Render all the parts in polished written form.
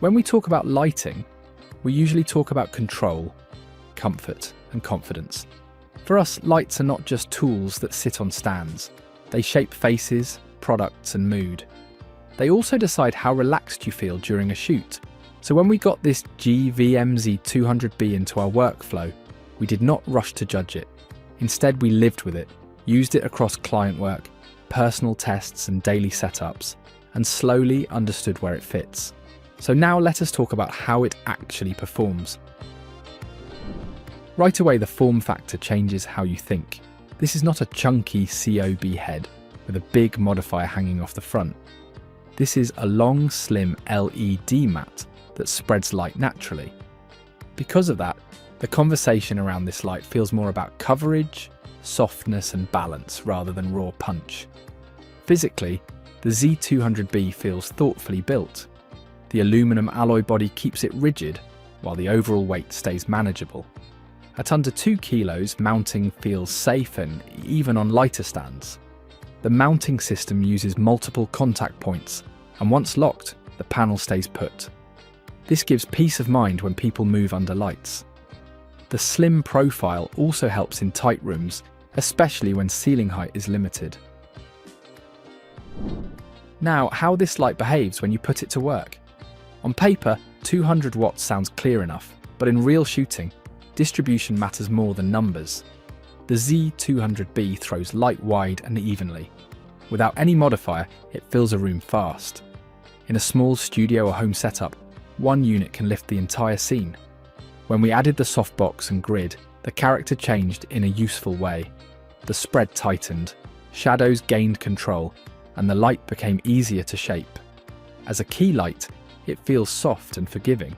When we talk about lighting, we usually talk about control, comfort, and confidence. For us, lights are not just tools that sit on stands. They shape faces, products, and mood. They also decide how relaxed you feel during a shoot. So when we got this GVM Z200B into our workflow, we did not rush to judge it. Instead, we lived with it, used it across client work, personal tests, and daily setups, and slowly understood where it fits. So now let us talk about how it actually performs. Right away, the form factor changes how you think. This is not a chunky COB head with a big modifier hanging off the front. This is a long, slim LED mat that spreads light naturally. Because of that, the conversation around this light feels more about coverage, softness, and balance rather than raw punch. Physically, the Z200B feels thoughtfully built. The aluminum alloy body keeps it rigid, while the overall weight stays manageable. At under 2 kilos, mounting feels safe and even on lighter stands. The mounting system uses multiple contact points, and once locked, the panel stays put. This gives peace of mind when people move under lights. The slim profile also helps in tight rooms, especially when ceiling height is limited. Now, how this light behaves when you put it to work. On paper, 200 watts sounds clear enough, but in real shooting, distribution matters more than numbers. The Z200B throws light wide and evenly. Without any modifier, it fills a room fast. In a small studio or home setup, one unit can lift the entire scene. When we added the softbox and grid, the character changed in a useful way. The spread tightened, shadows gained control, and the light became easier to shape. As a key light, it feels soft and forgiving.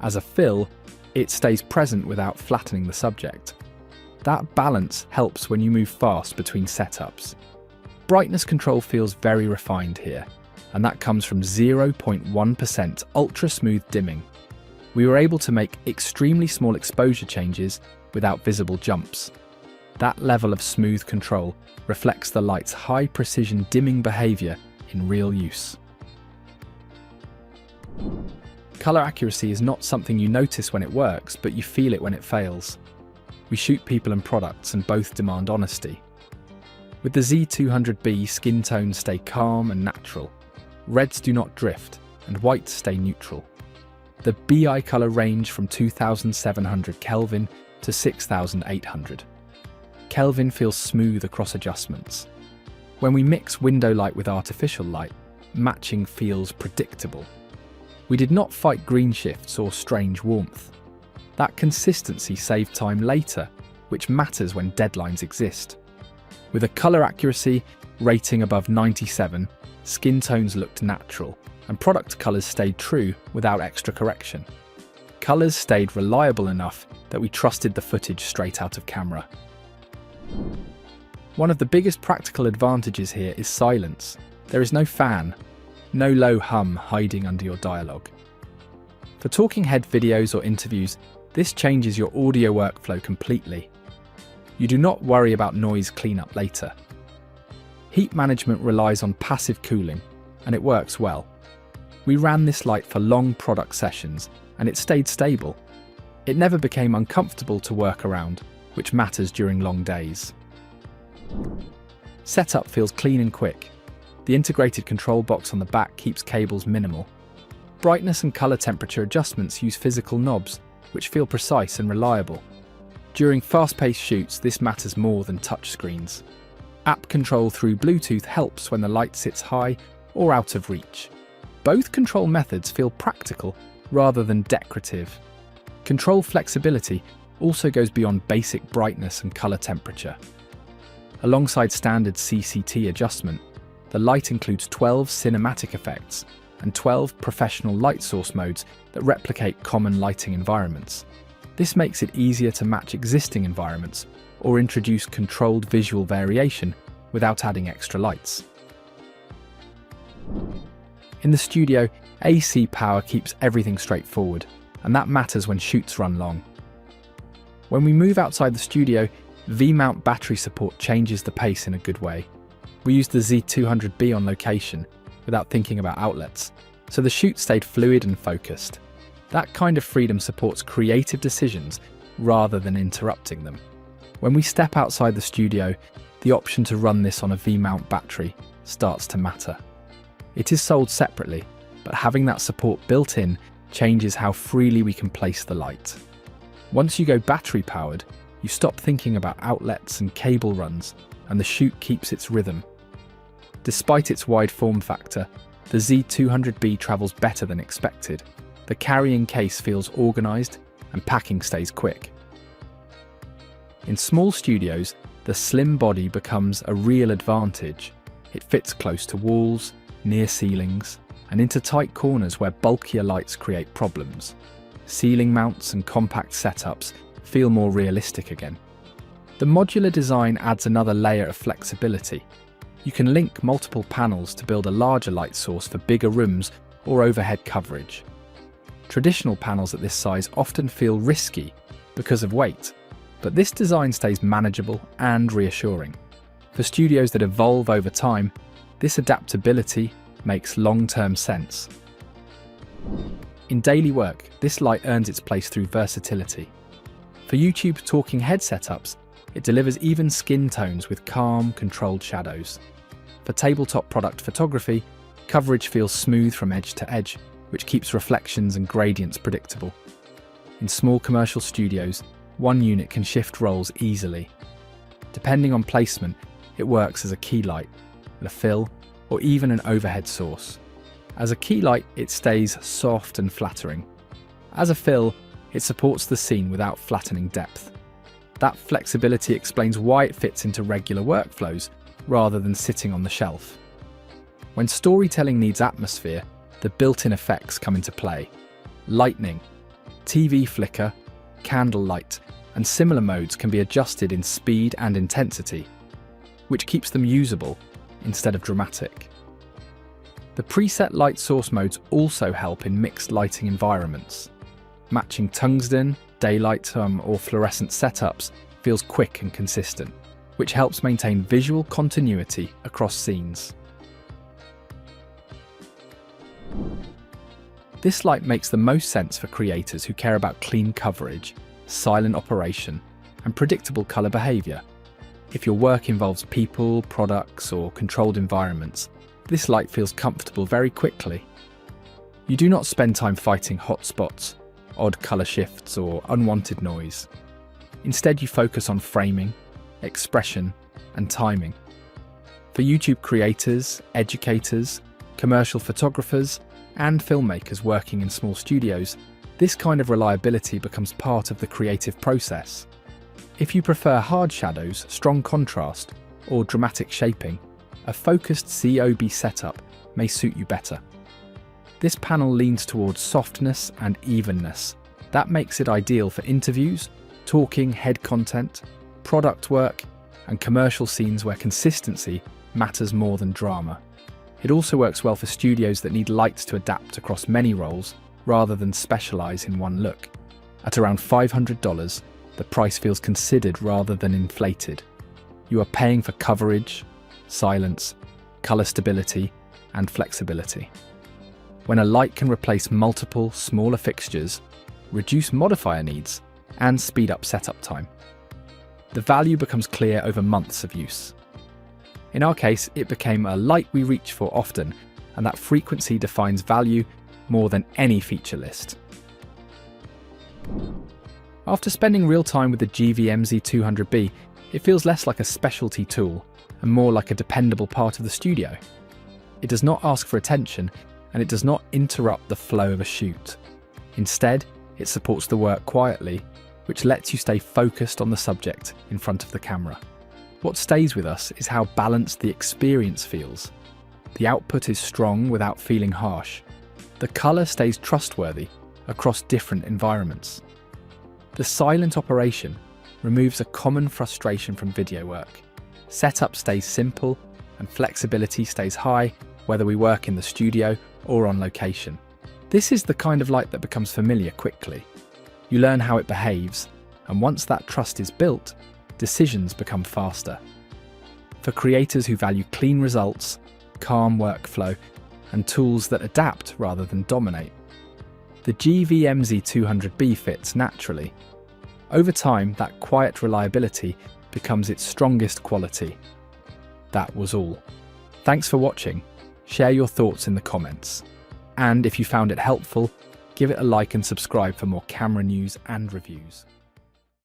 As a fill, it stays present without flattening the subject. That balance helps when you move fast between setups. Brightness control feels very refined here, and that comes from 0.1% ultra-smooth dimming. We were able to make extremely small exposure changes without visible jumps. That level of smooth control reflects the light's high-precision dimming behavior in real use. Color accuracy is not something you notice when it works, but you feel it when it fails. We shoot people and products, and both demand honesty. With the Z200B, skin tones stay calm and natural. Reds do not drift, and whites stay neutral. The BI color range from 2700 Kelvin to 6800. Kelvin feels smooth across adjustments. When we mix window light with artificial light, matching feels predictable. We did not fight green shifts or strange warmth. That consistency saved time later, which matters when deadlines exist. With a color accuracy rating above 97, skin tones looked natural, and product colors stayed true without extra correction. Colors stayed reliable enough that we trusted the footage straight out of camera. One of the biggest practical advantages here is silence. There is no fan, no low hum hiding under your dialogue. For talking head videos or interviews, this changes your audio workflow completely. You do not worry about noise cleanup later. Heat management relies on passive cooling, and it works well. We ran this light for long product sessions, and it stayed stable. It never became uncomfortable to work around, which matters during long days. Setup feels clean and quick. The integrated control box on the back keeps cables minimal. Brightness and color temperature adjustments use physical knobs, which feel precise and reliable. During fast-paced shoots, this matters more than touchscreens. App control through Bluetooth helps when the light sits high or out of reach. Both control methods feel practical rather than decorative. Control flexibility also goes beyond basic brightness and color temperature. Alongside standard CCT adjustment, the light includes 12 cinematic effects and 12 professional light source modes that replicate common lighting environments. This makes it easier to match existing environments or introduce controlled visual variation without adding extra lights. In the studio, AC power keeps everything straightforward, and that matters when shoots run long. When we move outside the studio, V-mount battery support changes the pace in a good way. We use the Z200B on location without thinking about outlets. so the shoot stayed fluid and focused. That kind of freedom supports creative decisions rather than interrupting them. When we step outside the studio, the option to run this on a V-mount battery starts to matter. It is sold separately, but having that support built in changes how freely we can place the light. Once you go battery-powered, you stop thinking about outlets and cable runs, and the shoot keeps its rhythm. Despite its wide form factor, the Z200B travels better than expected. The carrying case feels organised and packing stays quick. In small studios, the slim body becomes a real advantage. It fits close to walls, near ceilings, and into tight corners where bulkier lights create problems. Ceiling mounts and compact setups feel more realistic again. The modular design adds another layer of flexibility. You can link multiple panels to build a larger light source for bigger rooms or overhead coverage. Traditional panels at this size often feel risky because of weight, but this design stays manageable and reassuring. For studios that evolve over time, this adaptability makes long-term sense. In daily work, this light earns its place through versatility. For YouTube talking head setups, it delivers even skin tones with calm, controlled shadows. For tabletop product photography, coverage feels smooth from edge to edge, which keeps reflections and gradients predictable. In small commercial studios, one unit can shift roles easily. Depending on placement, it works as a key light, a fill, or even an overhead source. As a key light, it stays soft and flattering. As a fill, it supports the scene without flattening depth. That flexibility explains why it fits into regular workflows rather than sitting on the shelf. When storytelling needs atmosphere, the built-in effects come into play. Lightning, TV flicker, candlelight, and similar modes can be adjusted in speed and intensity, which keeps them usable instead of dramatic. The preset light source modes also help in mixed lighting environments. Matching tungsten, daylight, or fluorescent setups feels quick and consistent, which helps maintain visual continuity across scenes. This light makes the most sense for creators who care about clean coverage, silent operation, and predictable color behavior. If your work involves people, products, or controlled environments, this light feels comfortable very quickly. You do not spend time fighting hot spots, odd color shifts, or unwanted noise. Instead, you focus on framing, expression, and timing. For YouTube creators, educators, commercial photographers, and filmmakers working in small studios, this kind of reliability becomes part of the creative process. If you prefer hard shadows, strong contrast, or dramatic shaping, a focused COB setup may suit you better. This panel leans towards softness and evenness. That makes it ideal for interviews, talking head content, product work, and commercial scenes where consistency matters more than drama. It also works well for studios that need lights to adapt across many roles rather than specialize in one look. At around $500, the price feels considered rather than inflated. You are paying for coverage, silence, color stability, and flexibility. When a light can replace multiple, smaller fixtures, reduce modifier needs, and speed up setup time, the value becomes clear over months of use. In our case, it became a light we reach for often, and that frequency defines value more than any feature list. After spending real time with the GVM Z200B, it feels less like a specialty tool and more like a dependable part of the studio. It does not ask for attention, and it does not interrupt the flow of a shoot. Instead, it supports the work quietly, which lets you stay focused on the subject in front of the camera. What stays with us is how balanced the experience feels. The output is strong without feeling harsh. The color stays trustworthy across different environments. The silent operation removes a common frustration from video work. Setup stays simple and flexibility stays high, whether we work in the studio or on location. This is the kind of light that becomes familiar quickly. You learn how it behaves, and once that trust is built, decisions become faster. For creators who value clean results, calm workflow, and tools that adapt rather than dominate. The GVM Z200B fits naturally. Over time, that quiet reliability becomes its strongest quality. That was all. Thanks for watching. Share your thoughts in the comments. And if you found it helpful, give it a like and subscribe for more camera news and reviews.